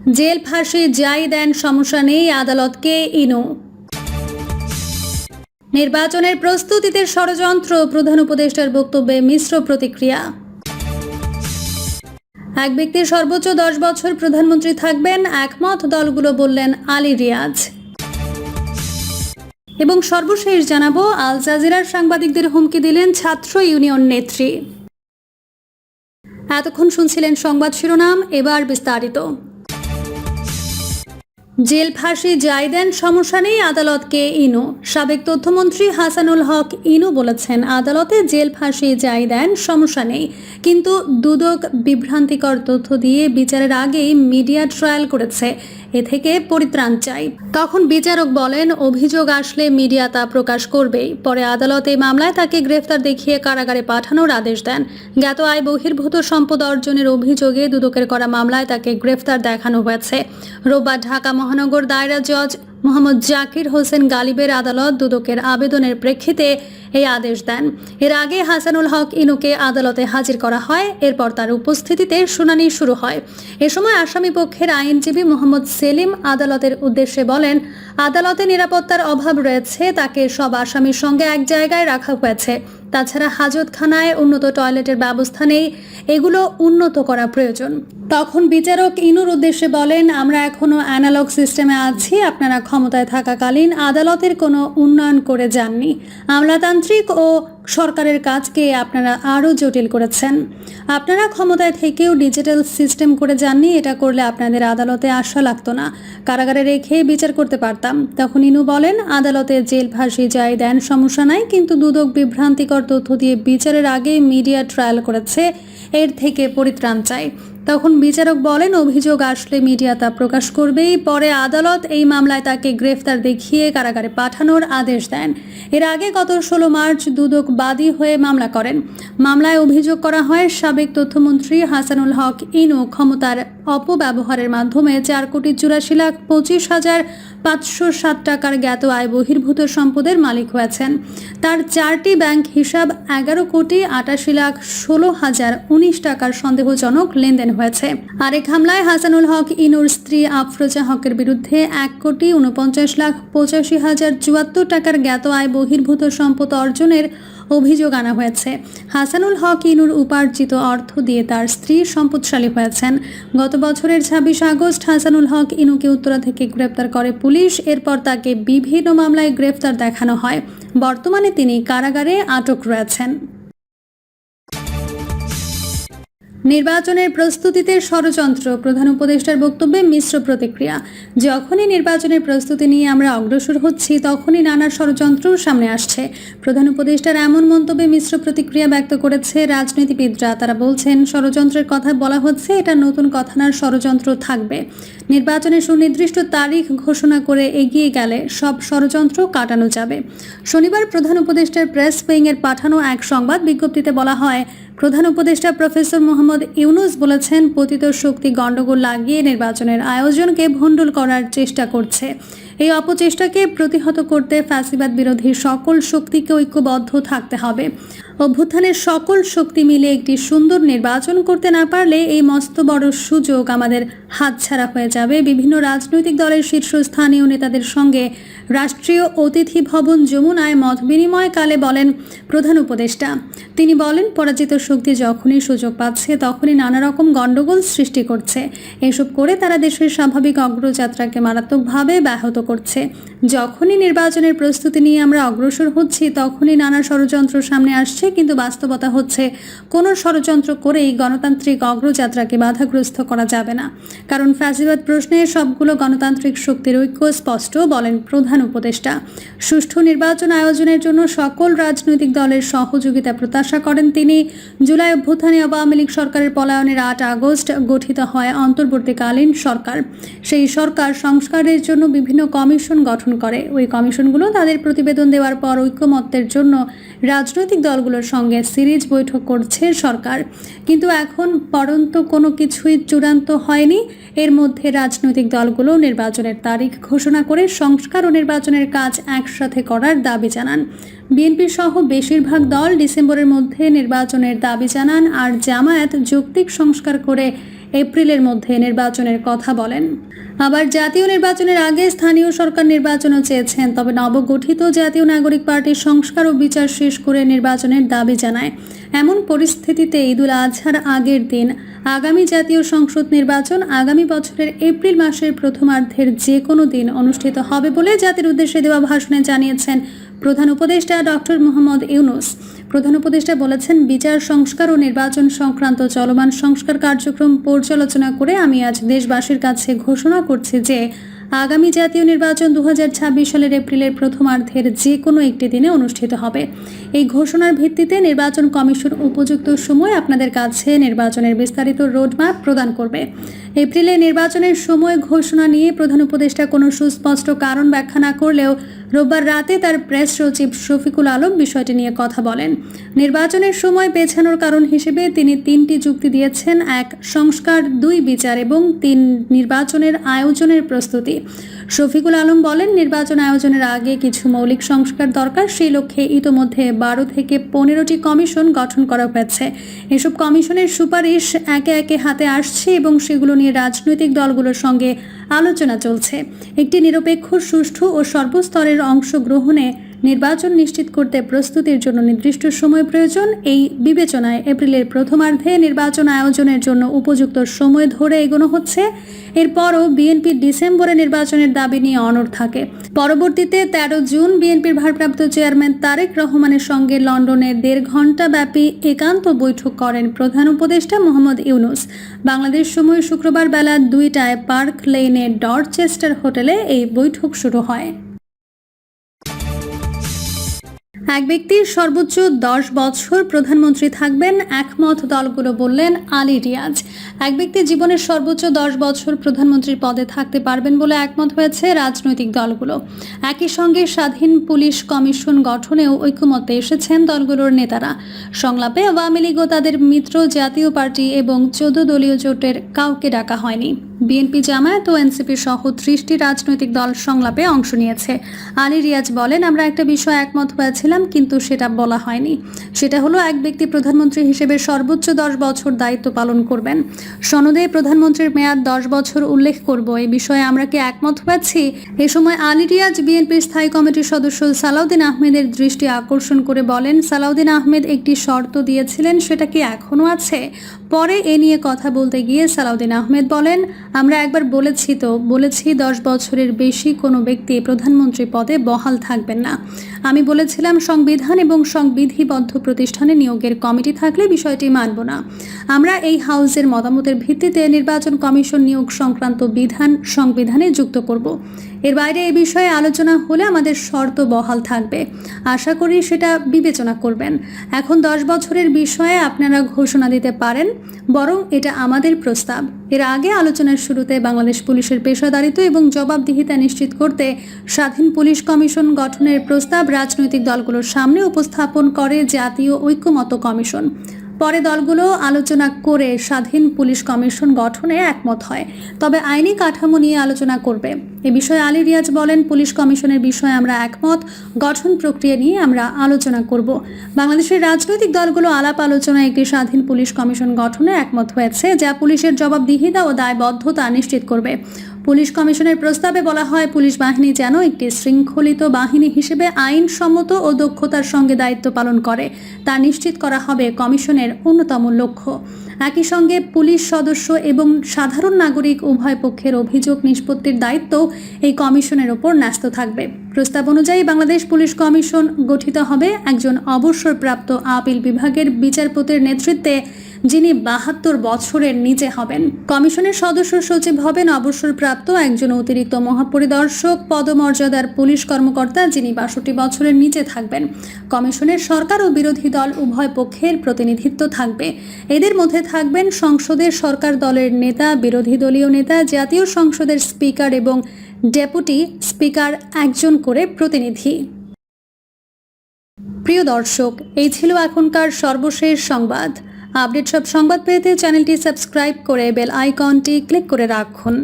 Jail ফাঁসি যাই দেন সমস্যা নেই, আদালতকে ইনু। নির্বাচনের প্রস্তুতিতে ষড়যন্ত্র, প্রধান উপদেষ্টার বক্তব্যে মিশ্র প্রতিক্রিয়া। এক ব্যক্তির সর্বোচ্চ 10 বছর প্রধানমন্ত্রী থাকবেন, একমত দলগুলো, বললেন আলী রিয়াজ। এবং সর্বশেষ জানাবো, আল জাজিরার সাংবাদিকদের হুমকি দিলেন ছাত্র ইউনিয়ন নেত্রী। এতক্ষণ শুনছিলেন সংবাদ শিরোনাম, এবার বিস্তারিত। জেল ফাঁসি যাই দেন সমস্যা নেই, আদালতকে ইনু। সাবেক তথ্যমন্ত্রী হাসানুল হক ইনু বলেছেন, আদালতে জেল ফাঁসি যাই দেন সমস্যা নেই, কিন্তু দুদক বিভ্রান্তিকর তথ্য দিয়ে বিচারের আগেই মিডিয়া ট্রায়াল করেছে, এ থেকে পরিত্রাণ চাই। তখন বিচারক বলেন, অভিযোগ আসলে মিডিয়া তা প্রকাশ করবেই। পরে আদালত এই মামলায় তাকে গ্রেফতার দেখিয়ে কারাগারে পাঠানোর আদেশ দেন। জ্ঞাত আয় বহির্ভূত সম্পদ অর্জনের অভিযোগে দুদকের করা মামলায় তাকে গ্রেফতার দেখানো হয়েছে। রোববার ঢাকা মহানগর দায়রা জজ মোহাম্মদ জাকির হোসেন গালিবের আদালত দুদকের আবেদনের প্রেক্ষিতে এই আদেশ দেন। এর আগে হাসানুল হক ইনুকে আদালতে হাজির করা হয়, এরপর তার উপস্থিতিতে শুনানি শুরু হয়। এ সময় আসামি পক্ষের আইনজীবী মোহাম্মদ সেলিম আদালতের উদ্দেশ্যে বলেন, আদালতে নিরাপত্তার অভাব রয়েছে, তাকে সব আসামির সঙ্গে এক জায়গায় রাখা হয়েছে। তাছাড়া হাজতখানায় উন্নত টয়লেটের ব্যবস্থা নেই, এগুলো উন্নত করা প্রয়োজন। তখন বিচারক ইনুর উদ্দেশ্যে বলেন, আমরা এখনো অ্যানালগ সিস্টেমে আছি, আপনারা ক্ষমতায় থাকাকালীন আদালতের কোনো উন্নয়ন করে যাননি। আমলাতান্ত্রিক ও সরকারের কাজকে আপনারা আরও জটিল করেছেন। আপনারা ক্ষমতায় থেকেও ডিজিটাল সিস্টেম করে যাননি, এটা করলে আপনাদের আদালতে আসা লাগতো না, কারাগারে রেখে বিচার করতে পারতাম। তখন ইনু বলেন, আদালতে জেল ফাঁসি যাই দেন সমস্যা নাই, কিন্তু দুদক বিভ্রান্তিকর তথ্য দিয়ে বিচারের আগে মিডিয়া ট্রায়াল করেছে, এর থেকে পরিত্রাণ চাই। তখন বিচারক বলেন, অভিযোগ আসলে মিডিয়া তা প্রকাশ করবেই। পরে আদালত এই মামলায় তাকে গ্রেফতার দেখিয়ে কারাগারে পাঠানোর আদেশ দেন। এর আগে গত 16 মার্চ দুদক বাদী হয়ে মামলা করেন। মামলায় অভিযোগ করা হয়, সাবেক তথ্যমন্ত্রী হাসানুল হক ইনু ক্ষমতার অপব্যবহারের মাধ্যমে 4,84,25,507 টাকার জ্ঞাত আয় বহির্ভূত সম্পদের মালিক হয়েছেন। তার 4টি ব্যাংক হিসাব 11,88,16,019 টাকার সন্দেহজনক লেনদেন হয়েছে। আরেক হামলায় হাসানুল হক ইনুর স্ত্রী আফরোজা হকের বিরুদ্ধে 1,49,85,074 টাকার জ্ঞাত আয় বহির্ভূত সম্পদ অর্জনের অভিযোগ আনা হয়েছে। হাসানুল হক ইনুর উপার্জিত অর্থ দিয়ে তার স্ত্রী সম্পদশালী হয়েছেন। গত বছরের 26 আগস্ট হাসানুল হক ইনুকে উত্তরা থেকে গ্রেপ্তার করে পুলিশ। এরপর তাকে বিভিন্ন মামলায় গ্রেফতার দেখানো হয়। বর্তমানে তিনি কারাগারে আটক রয়েছেন। নির্বাচনের প্রস্তুতিতে ষড়যন্ত্র, প্রধান উপদেষ্টার বক্তব্যে মিশ্র প্রতিক্রিয়া। যখনই নির্বাচনের প্রস্তুতি নিয়ে আমরা অগ্রসর হচ্ছি, তখনই নানা ষড়যন্ত্র সামনে আসছে। প্রধান উপদেষ্টার এমন মন্তব্যে মিশ্র প্রতিক্রিয়া ব্যক্ত করেছে রাজনীতিবিদরা। তারা বলছেন, ষড়যন্ত্রের কথা বলা হচ্ছে, এটা নতুন কথা না, ষড়যন্ত্র থাকবে। নির্বাচনের সুনির্দিষ্ট তারিখ ঘোষণা করে এগিয়ে গেলে সব ষড়যন্ত্র কাটানো যাবে। শনিবার প্রধান উপদেষ্টার প্রেস উইংয়ের পাঠানো এক সংবাদ বিজ্ঞপ্তিতে বলা হয়, প্রধান উপদেষ্টা প্রফেসর মোহাম্মদ ইউনুস বলেছেন, পতিত শক্তি গণ্ডগোল লাগিয়ে নির্বাচনের আয়োজনকে ভণ্ডুল করার চেষ্টা করছে। এই অপচেষ্টাকে প্রতিহত করতে ফ্যাসিবাদ বিরোধী সকল শক্তিকে ঐক্যবদ্ধ থাকতে হবে। অভ্যুত্থানের সকল শক্তি মিলে একটি সুন্দর নির্বাচন করতে না পারলে এই মস্ত বড় সুযোগ আমাদের হাতছাড়া হয়ে যাবে। বিভিন্ন রাজনৈতিক দলের শীর্ষস্থানীয় নেতাদের সঙ্গে রাষ্ট্রীয় অতিথি ভবন যমুনায় মত বিনিময়কালে বলেন প্রধান উপদেষ্টা। তিনি বলেন, পরাজিত শক্তি যখনই সুযোগ পাচ্ছে তখনই নানা রকম গণ্ডগোল সৃষ্টি করছে। এসব করে তারা দেশের স্বাভাবিক অগ্রযাত্রাকে মারাত্মকভাবে ব্যাহত করছে। যখনই নির্বাচনের প্রস্তুতি নিয়ে আমরা অগ্রসর হচ্ছি, তখনই নানা ষড়যন্ত্র সামনে আসছে, কিন্তু বাস্তবতা হচ্ছে কোনো ষড়যন্ত্র করেই গণতান্ত্রিক অগ্রযাত্রাকে বাধাগ্রস্ত করা যাবে না, কারণ ফ্যাসিবাদ প্রশ্নে সবগুলো গণতান্ত্রিক শক্তির ঐক্য স্পষ্ট, বলেন প্রধান উপদেষ্টা। সুষ্ঠু নির্বাচন আয়োজনের জন্য সকল রাজনৈতিক দলের সহযোগিতা প্রত্যাশা করেন তিনি। জুলাই অভ্যুত্থানে আওয়ামী লীগ সরকারের পলায়নের 8 আগস্ট গঠিত হয় অন্তর্বর্তীকালীন সরকার। সেই সরকার সংস্কারের জন্য বিভিন্ন কমিশন গঠন করে। ওই কমিশনগুলো তাদের প্রতিবেদন দেওয়ার পর ঐক্যমত্যের জন্য রাজনৈতিক দলগুলোর সঙ্গে সিরিজ বৈঠক করছে সরকার, কিন্তু এখন পর্যন্ত কোনো কিছুই চূড়ান্ত হয়নি। এর মধ্যে রাজনৈতিক দলগুলো নির্বাচনের তারিখ ঘোষণা করে সংস্কার ও নির্বাচনের কাজ একসাথে করার দাবি জানান। বিএনপি সহ বেশিরভাগ দল ডিসেম্বরের মধ্যে নির্বাচনের দাবি জানান, আর জামায়াত যৌক্তিক সংস্কার করে এপ্রিলের মধ্যে নির্বাচনের কথা বলেন। আবার জাতীয় নির্বাচনের আগে স্থানীয় সরকার নির্বাচনও চেয়েছেন, তবে নবগঠিত জাতীয় নাগরিক পার্টির সংস্কার ও বিচার শেষ করে নির্বাচনের দাবি জানায়। এমন পরিস্থিতিতে ঈদুল আজহার আগের দিন আগামী জাতীয় সংসদ নির্বাচন আগামী বছরের এপ্রিল মাসের প্রথমার্ধের যে কোনো দিন অনুষ্ঠিত হবে বলে জাতির উদ্দেশ্যে দেওয়া ভাষণে জানিয়েছেন প্রধান উপদেষ্টা ডক্টর মোহাম্মদ ইউনূস। প্রধান উপদেষ্টা বলেছেন, বিচার সংস্কার ও নির্বাচন সংক্রান্ত চলমান সংস্কার কার্যক্রম পর্যালোচনা করে আমি আজ দেশবাসীর কাছে ঘোষণা করছি যে আগামী জাতীয় নির্বাচন 2026 সালের এপ্রিলের প্রথমার্ধের যে কোনো একটি দিনে অনুষ্ঠিত হবে। এই ঘোষণার ভিত্তিতে নির্বাচন কমিশন উপযুক্ত সময় আপনাদের কাছে নির্বাচনের বিস্তারিত রোডম্যাপ প্রদান করবে। এপ্রিলে নির্বাচনের সময় ঘোষণা নিয়ে প্রধান উপদেষ্টা কোনো সুস্পষ্ট কারণ ব্যাখ্যা না করলেও রোববার রাতে তার প্রেস সচিব শফিকুল আলম বিষয়টি নিয়ে কথা বলেন। নির্বাচনের সময় পেছানোর কারণ হিসেবে তিনি 3টি যুক্তি দিয়েছেন: 1 সংস্কার, 2 বিচার এবং 3 নির্বাচনের আয়োজনের প্রস্তুতি। শফিকুল আলম বলেন, নির্বাচন আয়োজনের আগে কিছু মৌলিক সংস্কার দরকার। সেই লক্ষ্যে ইতোমধ্যে 12 থেকে 15টি কমিশন গঠন করা হয়েছে। এসব কমিশনের সুপারিশ একে একে হাতে আসছে এবং সেগুলো নিয়ে রাজনৈতিক দলগুলোর সঙ্গে আলোচনা চলছে। একটি নিরপেক্ষ, সুষ্ঠু ও সর্বস্তরের অংশগ্রহণে নির্বাচন নিশ্চিত করতে প্রস্তুতির জন্য নির্দিষ্ট সময় প্রয়োজন। এই বিবেচনায় এপ্রিলের প্রথমার্ধে নির্বাচন আয়োজনের জন্য উপযুক্ত সময় ধরে এগোনো হচ্ছে। এরপরও বিএনপি ডিসেম্বরে নির্বাচনের দাবি নিয়ে অনড় থাকে। পরবর্তীতে 13 জুন বিএনপির ভারপ্রাপ্ত চেয়ারম্যান তারেক রহমানের সঙ্গে লন্ডনে 1.5 ঘণ্টা ব্যাপী একান্ত বৈঠক করেন প্রধান উপদেষ্টা মোহাম্মদ ইউনূস। বাংলাদেশ সময় শুক্রবার বেলা 2টায় পার্ক লেনের ডরচেস্টার হোটেলে এই বৈঠক শুরু হয়। এক ব্যক্তির সর্বোচ্চ 10 বছর প্রধানমন্ত্রী থাকবেন, একমত দলগুলো, বললেন আলী রিয়াজ। এক ব্যক্তি জীবনের সর্বোচ্চ 10 বছর প্রধানমন্ত্রীর পদে থাকতে পারবেন বলে একমত হয়েছে রাজনৈতিক দলগুলো। একই সঙ্গে স্বাধীন পুলিশ কমিশন গঠনেও ঐকমত্যে এসেছেন দলগুলোর নেতারা। সংলাপে আওয়ামী লীগ ও তাদের মিত্র জাতীয় পার্টি এবং 14 দলীয় জোটের কাউকে ডাকা হয়নি। বিএনপি, জামায়াত ও এনসিপি সহ 30টি রাজনৈতিক দল সংলাপে অংশ নিয়েছে। আলী রিয়াজ বলেন, আমরা একটা বিষয়ে একমত হয়েছিলাম, কিন্তু সেটা বলা হয়নি। সেটা হলো এক ব্যক্তি প্রধানমন্ত্রী হিসেবে সর্বোচ্চ 10 বছর দায়িত্ব পালন করবেন। সনদে প্রধানমন্ত্রীর মেয়াদ 10 বছর উল্লেখ করব, এই বিষয়ে আমরা কি একমত হয়েছি? এ সময় আলী রিয়াজ বিএনপির স্থায়ী কমিটির সদস্য সালাউদ্দিন আহমেদের দৃষ্টি আকর্ষণ করে বলেন, সালাউদ্দিন আহমেদ একটি শর্ত দিয়েছিলেন, সেটা কি এখনো আছে? পরে এ নিয়ে কথা বলতে গিয়ে সালাউদ্দিন আহমেদ বলেন, আমরা একবার বলেছি 10 বছরের বেশি কোনো ব্যক্তি প্রধানমন্ত্রী পদে বহাল থাকবেন না। আমি বলেছিলাম সংবিধান এবং সংবিধিবদ্ধ প্রতিষ্ঠানে নিয়োগের কমিটি থাকলে বিষয়টি মানব না। আমরা এই হাউসের মতামতের ভিত্তিতে নির্বাচন কমিশন নিয়োগ সংক্রান্ত বিধান সংবিধানে যুক্ত করব। এর বাইরে এ বিষয়ে আলোচনা হলে আমাদের শর্ত বহাল থাকবে। আশা করি সেটা বিবেচনা করবেন। এখন 10 বছরের বিষয়ে আপনারা ঘোষণা দিতে পারেন, বরং এটা আমাদের প্রস্তাব। এর আগে আলোচনার শুরুতে বাংলাদেশ পুলিশের পেশাদারিত্ব এবং জবাবদিহিতা নিশ্চিত করতে স্বাধীন পুলিশ কমিশন গঠনের প্রস্তাব রাজনৈতিক দলগুলোর সামনে উপস্থাপন করে জাতীয় ঐকমত্য কমিশন। পরে দলগুলো আলোচনা করে স্বাধীন পুলিশ কমিশন গঠনে একমত হয়, তবে আইনি কাঠামো নিয়ে আলোচনা করবে। এ বিষয়ে আলী রিয়াজ বলেন, পুলিশ কমিশনের বিষয়ে আমরা একমত, গঠন প্রক্রিয়া নিয়ে আমরা আলোচনা করব। বাংলাদেশের রাজনৈতিক দলগুলো আলাপ আলোচনায় একটি স্বাধীন পুলিশ কমিশন গঠনে একমত হয়েছে, যা পুলিশের জবাবদিহিতা ও দায়বদ্ধতা নিশ্চিত করবে। পুলিশ কমিশনের প্রস্তাবে বলা হয়, পুলিশ বাহিনী যেন একটি শৃঙ্খলিত বাহিনী হিসেবে আইনসম্মত ও দক্ষতার সঙ্গে দায়িত্ব পালন করে, তা নিশ্চিত করা হবে কমিশনের অন্যতম লক্ষ্য। একই সঙ্গে পুলিশ সদস্য এবং সাধারণ নাগরিক উভয় পক্ষের অভিযোগ নিষ্পত্তির দায়িত্ব এই কমিশনের ওপর ন্যস্ত থাকবে। প্রস্তাব অনুযায়ী বাংলাদেশ পুলিশ কমিশন গঠিত হবে একজন অবসরপ্রাপ্ত আপিল বিভাগের বিচারপতির নেতৃত্বে, যিনি 72 বছরের নিচে হবেন। কমিশনের সদস্য সচিব হবেন অবসরপ্রাপ্ত একজন অতিরিক্ত মহাপরিদর্শক পদমর্যাদার পুলিশ কর্মকর্তা, যিনি 62 বছরের নিচে থাকবেন। কমিশনের সরকার ও বিরোধী দল উভয় পক্ষের প্রতিনিধিত্ব থাকবে। এদের মধ্যে থাকবেন সংসদের সরকার দলের নেতা, বিরোধী দলীয় নেতা, জাতীয় সংসদের স্পিকার এবং ডেপুটি স্পিকার একজন করে প্রতিনিধি। প্রিয় দর্শক, এই ছিল এখনকার সর্বশেষ সংবাদ। আপডেট সব সংবাদ পেতে চ্যানেলটি সাবস্ক্রাইব করে বেল আইকনটি ক্লিক করে রাখুন।